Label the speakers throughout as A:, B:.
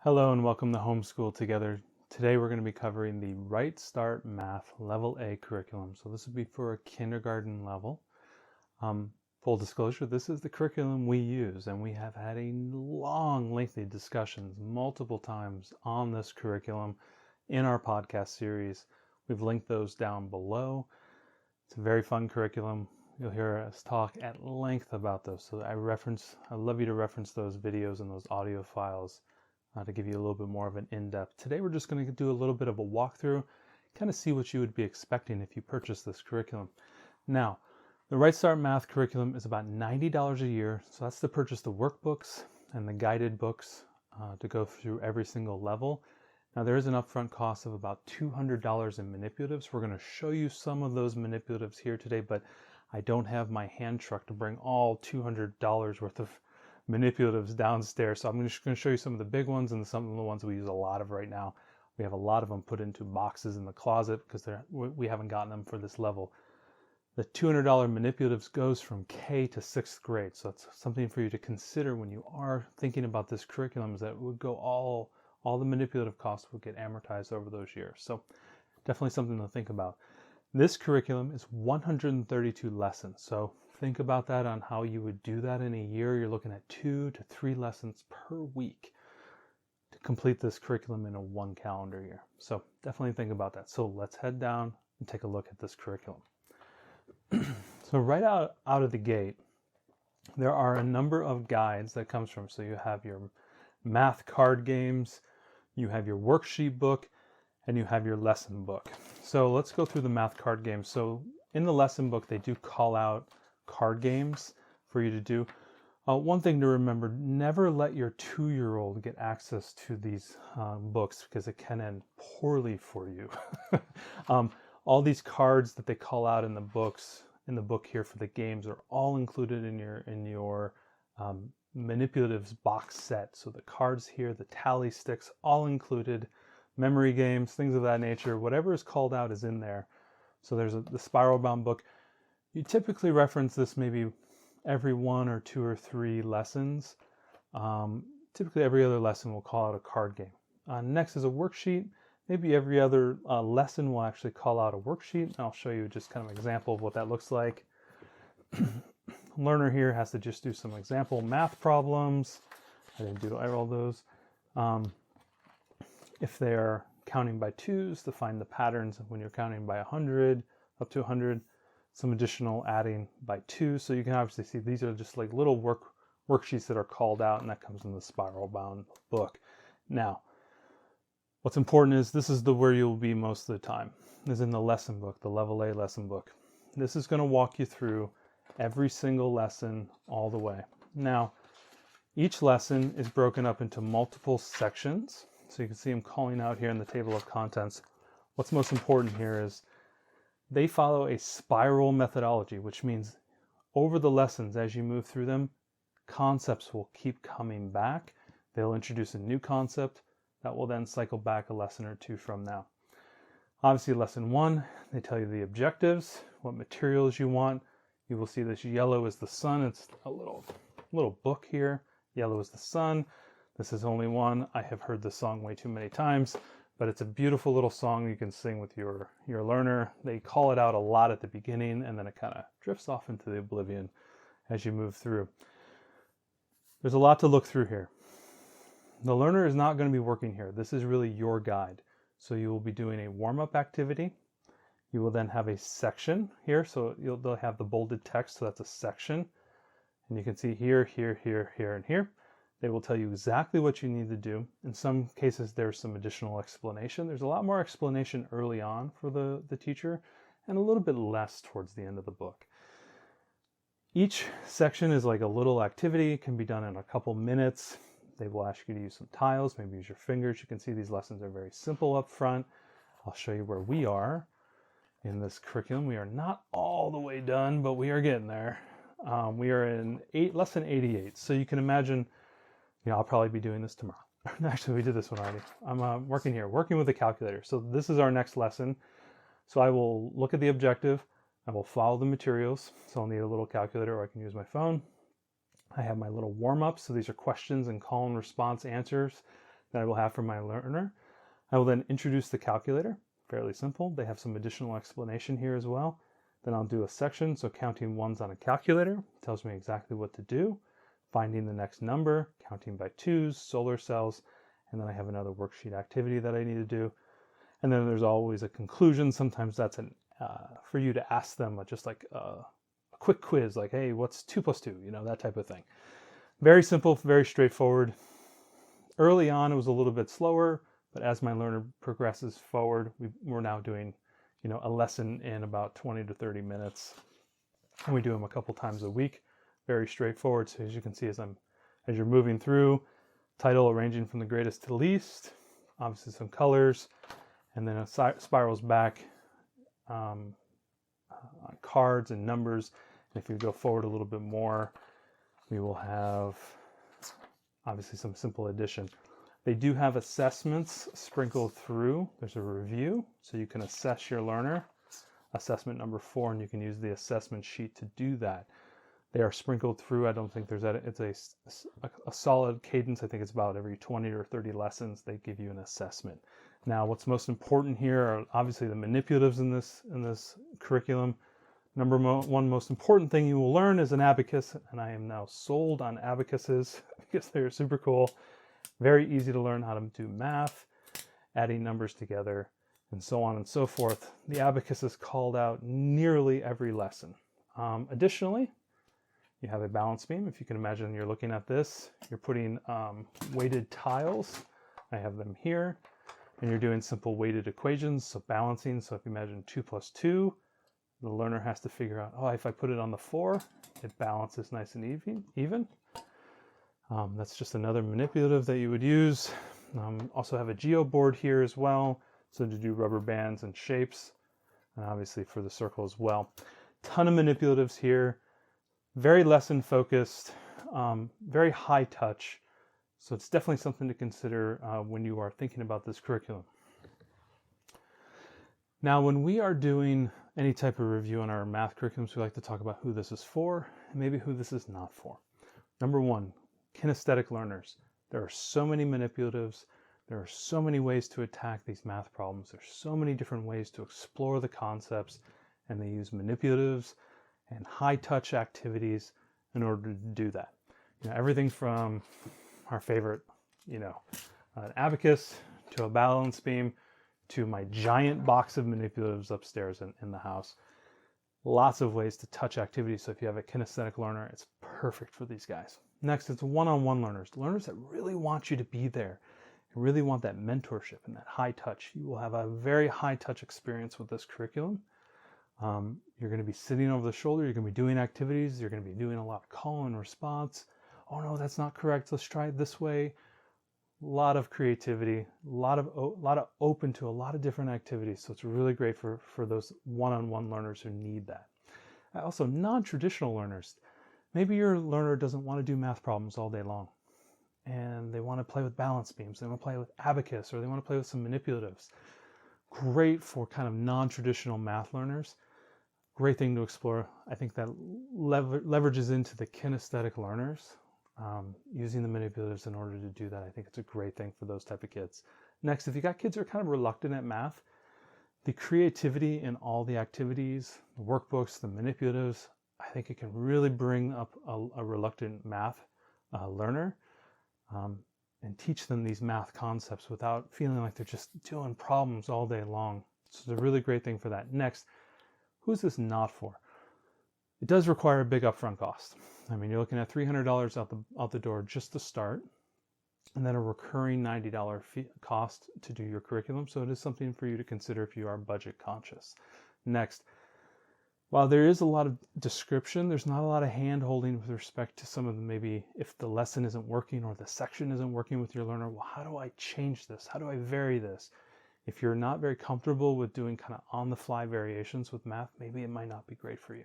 A: Hello and welcome to Homeschool Together. Today we're going to be covering the RightStart Math Level A curriculum. So this would be for a kindergarten level. Full disclosure, this is the curriculum we use, and we have had a long, lengthy discussions multiple times on this curriculum in our podcast series. We've linked those down below. It's a very fun curriculum. You'll hear us talk at length about those. So I love you to reference those videos and those audio files to give you a little bit more of an in-depth. Today we're just going to do a little bit of a walkthrough, kind of see what you would be expecting if you purchase this curriculum. Now, the RightStart Math curriculum is about $90 a year, so that's to purchase the workbooks and the guided books to go through every single level. Now there is an upfront cost of about $200 in manipulatives. We're going to show you some of those manipulatives here today, but I don't have my hand truck to bring all $200 worth of manipulatives downstairs. So I'm just going to show you some of the big ones and some of the ones we use a lot of right now. We have a lot of them put into boxes in the closet because we haven't gotten them for this level. The $200 manipulatives goes from K to 6th grade. So it's something for you to consider when you are thinking about this curriculum, is that it would go all the manipulative costs would get amortized over those years. So definitely something to think about. This curriculum is 132 lessons. So think about that on how you would do that in a year. You're looking at 2 to 3 lessons per week to complete this curriculum in a 1 calendar year. So definitely think about that. So let's head down and take a look at this curriculum. So right out of the gate, there are a number of guides that comes from. So you have your math card games, you have your worksheet book, and you have your lesson book. So let's go through the math card games. So in the lesson book, they do call out card games for you to do. One thing to remember, never let your 2-year-old get access to these books because it can end poorly for you. All these cards that they call out in the book here for the games are all included in your manipulatives box set. So the cards here, the tally sticks, all included. Memory games, things of that nature, whatever is called out is in there. So there's the spiral bound book. You typically reference this maybe every 1 or 2 or 3 lessons. Typically every other lesson will call out a card game. Next is a worksheet. Maybe every other lesson will actually call out a worksheet. I'll show you just kind of an example of what that looks like. Learner here has to just do some example math problems. I didn't do all those. If they're counting by 2s, to find the patterns when you're counting by 100, up to 100, some additional adding by 2. So you can obviously see these are just like little worksheets that are called out, and that comes in the spiral bound book. Now, what's important is this is where you'll be most of the time, is in the lesson book, the level A lesson book. This is going to walk you through every single lesson all the way. Now, each lesson is broken up into multiple sections. So you can see them calling out here in the table of contents. What's most important here is they follow a spiral methodology, which means over the lessons, as you move through them, concepts will keep coming back. They'll introduce a new concept that will then cycle back a lesson or 2 from now. Obviously, lesson 1, they tell you the objectives, what materials you want. You will see this yellow is the sun. It's a little book here. Yellow is the sun. This is only one. I have heard this song way too many times, but it's a beautiful little song you can sing with your learner. They call it out a lot at the beginning, and then it kind of drifts off into the oblivion as you move through. There's a lot to look through here. The learner is not going to be working here. This is really your guide. So you will be doing a warm-up activity. You will then have a section here. So they'll have the bolded text, so that's a section. And you can see here, here, here, here, and here. They will tell you exactly what you need to do. In some cases, there's some additional explanation. There's a lot more explanation early on for the teacher and a little bit less towards the end of the book. Each section is like a little activity. It can be done in a couple minutes. They will ask you to use some tiles, maybe use your fingers. You can see these lessons are very simple up front. I'll show you where we are in this curriculum. We are not all the way done, but we are getting there. We are in lesson 88. So you can imagine, I'll probably be doing this tomorrow. Actually, we did this one already. I'm working with a calculator. So this is our next lesson. So I will look at the objective. I will follow the materials. So I'll need a little calculator, or I can use my phone. I have my little warm-ups. So these are questions and call and response answers that I will have for my learner. I will then introduce the calculator, fairly simple. They have some additional explanation here as well. Then I'll do a section, so counting ones on a calculator tells me exactly what to do. Finding the next number, counting by twos, solar cells, and then I have another worksheet activity that I need to do. And then there's always a conclusion. Sometimes that's for you to ask them just like a quick quiz, like, hey, what's 2 plus 2? You know, that type of thing. Very simple, very straightforward. Early on, it was a little bit slower, but as my learner progresses forward, we're now doing, you know, a lesson in about 20 to 30 minutes. And we do them a couple times a week. Very straightforward. So as you can see, as you're moving through, title arranging from the greatest to least, obviously some colors, and then it spirals back on cards and numbers. And if you go forward a little bit more, we will have obviously some simple addition. They do have assessments sprinkled through. There's a review, so you can assess your learner. Assessment number 4, and you can use the assessment sheet to do that. They are sprinkled through. I don't think it's a solid cadence. I think it's about every 20 or 30 lessons they give you an assessment. Now, what's most important here are obviously the manipulatives in this curriculum. Number one most important thing you will learn is an abacus, and I am now sold on abacuses because they're super cool. Very easy to learn how to do math, adding numbers together, and so on and so forth. The abacus is called out nearly every lesson. Additionally, you have a balance beam. If you can imagine, you're looking at this, you're putting weighted tiles. I have them here, and you're doing simple weighted equations, so balancing. So if you imagine 2 plus 2, the learner has to figure out, oh, if I put it on the 4, it balances nice and even. That's just another manipulative that you would use. Also have a geo board here as well, so to do rubber bands and shapes, and obviously for the circle as well. Ton of manipulatives here. Very lesson focused, very high touch. So it's definitely something to consider when you are thinking about this curriculum. Now, when we are doing any type of review on our math curriculums, we like to talk about who this is for and maybe who this is not for. Number one, kinesthetic learners. There are so many manipulatives. There are so many ways to attack these math problems. There's so many different ways to explore the concepts, and they use manipulatives and high-touch activities in order to do that. You know, everything from our favorite, an abacus to a balance beam to my giant box of manipulatives upstairs in the house. Lots of ways to touch activities. So if you have a kinesthetic learner, it's perfect for these guys. Next, it's one-on-one learners. Learners that really want you to be there and really want that mentorship and that high touch. You will have a very high touch experience with this curriculum. You're going to be sitting over the shoulder. You're going to be doing activities. You're going to be doing a lot of call and response. Oh no, that's not correct. Let's try it this way. A lot of creativity, a lot of open to a lot of different activities. So it's really great for those one-on-one learners who need that. Also, non-traditional learners. Maybe your learner doesn't want to do math problems all day long, and they want to play with balance beams. They want to play with abacus, or they want to play with some manipulatives. Great for kind of non-traditional math learners. Great thing to explore. I think that leverages into the kinesthetic learners. Using the manipulatives in order to do that, I think it's a great thing for those type of kids. Next, if you got kids who are kind of reluctant at math, the creativity in all the activities, the workbooks, the manipulatives, I think it can really bring up a reluctant math learner and teach them these math concepts without feeling like they're just doing problems all day long. So it's a really great thing for that. Next, who's this not for? It does require a big upfront cost. I mean, you're looking at $300 out the door just to start, and then a recurring $90 cost to do your curriculum. So it is something for you to consider if you are budget conscious. Next, while there is a lot of description, there's not a lot of hand-holding with respect to some of the, maybe if the lesson isn't working or the section isn't working with your learner, well, how do I change this? How do I vary this? If you're not very comfortable with doing kind of on-the-fly variations with math, maybe it might not be great for you.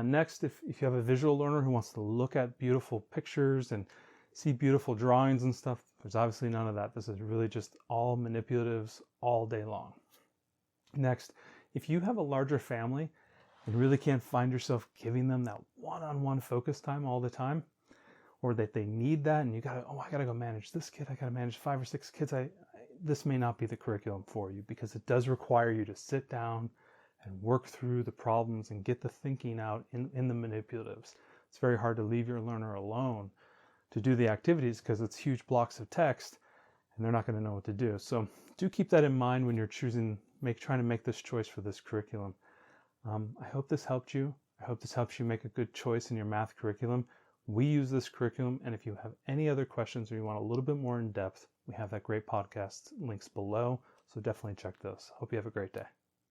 A: Next, if you have a visual learner who wants to look at beautiful pictures and see beautiful drawings and stuff, there's obviously none of that. This is really just all manipulatives all day long. Next, if you have a larger family and really can't find yourself giving them that one-on-one focus time all the time, or that they need that, and I gotta go manage this kid, I gotta manage 5 or 6 kids, this may not be the curriculum for you, because it does require you to sit down and work through the problems and get the thinking out in the manipulatives. It's very hard to leave your learner alone to do the activities because it's huge blocks of text and they're not going to know what to do. So do keep that in mind when you're trying to make this choice for this curriculum. I hope this helped you. I hope this helps you make a good choice in your math curriculum. We use this curriculum, and if you have any other questions or you want a little bit more in depth, we have that great podcast links below, so definitely check those. Hope you have a great day.